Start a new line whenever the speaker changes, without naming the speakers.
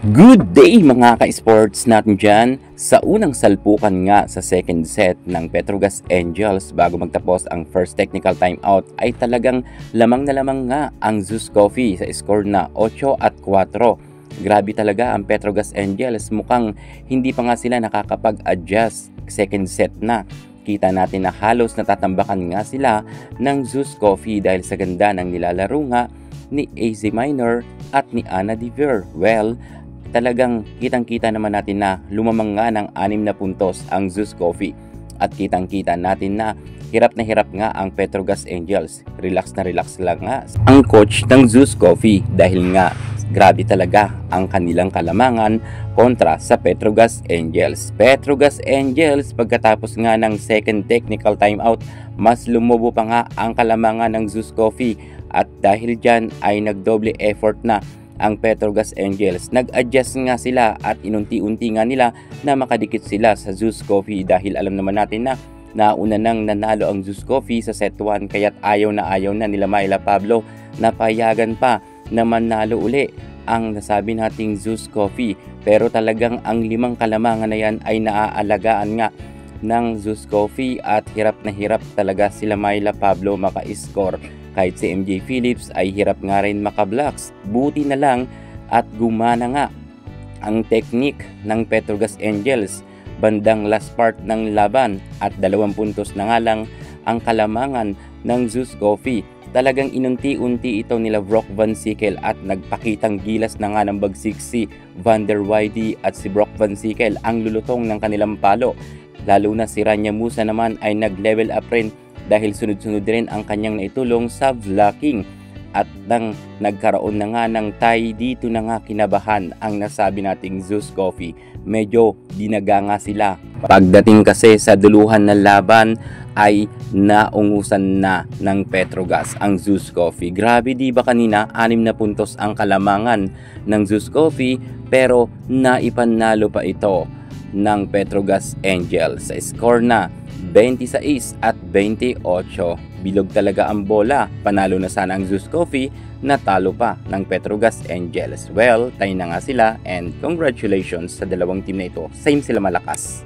Good day mga ka-sports natin dyan. Sa unang salpukan nga sa second set ng Petrogas Angels bago magtapos ang first technical timeout ay talagang lamang na lamang nga ang Zeus Coffee sa score na 8-4. Grabe talaga ang Petrogas Angels, mukhang hindi pa nga sila nakakapag-adjust second set na. Kita natin na halos natatambakan nga sila ng Zeus Coffee dahil sa ganda ng nilalaro nga ni AZ Minor at ni Anna Diver. Well, talagang kitang-kita naman natin na lumamang nga ng 6 na puntos ang Zeus Coffee. At kitang-kita natin na hirap nga ang Petrogas Angels. Relax na relax lang nga ang coach ng Zeus Coffee dahil nga grabe talaga ang kanilang kalamangan kontra sa Petrogas Angels. Petrogas Angels pagkatapos nga ng second technical timeout, mas lumobo pa nga ang kalamangan ng Zeus Coffee at dahil dyan ay nagdoble effort na ang Petrogas Angels. Nag-adjust nga sila at inunti-unti nga nila na makadikit sila sa Zeus Coffee dahil alam naman natin na nauna nang nanalo ang Zeus Coffee sa set 1 kaya't ayaw na nila Myla Pablo na payagan pa na manalo uli ang nasabi nating Zeus Coffee. Pero talagang ang 5 kalamangan na yan ay naaalagaan nga ng Zeus Coffee at hirap na hirap talaga sila Myla Pablo maka-score. Kahit si MJ Phillips ay hirap nga rin makablocks. Buti na lang at gumana nga ang technique ng Petrogas Angels bandang last part ng laban at 2 puntos na nga lang ang kalamangan ng Zeus Coffee. Talagang inunti-unti ito nila Brock Van Sickle at nagpakitang gilas na nga ng bagsik si Van der Weide at si Brock Van Sickle ang lulutong ng kanilang palo. Lalo na si Rania Musa naman ay nag-level up rin dahil sunod-sunod rin ang kanyang naitulong sa blocking at nang nagkaroon na nga ng tie dito na nga kinabahan ang nasabi nating Zeus Coffee. Medyo dinaga nga sila. Pagdating kasi sa duluhan ng laban ay naungusan na ng Petrogas ang Zeus Coffee. Grabe, di ba kanina 6 na puntos ang kalamangan ng Zeus Coffee pero naipanalo pa ito ng Petrogas Angels sa score na 26 at 28. Bilog talaga ang bola. Panalo na sana ang Zeus Coffee, natalo pa ng Petrogas Angels. Well, tayo na nga sila and congratulations sa dalawang team na ito. Same sila malakas.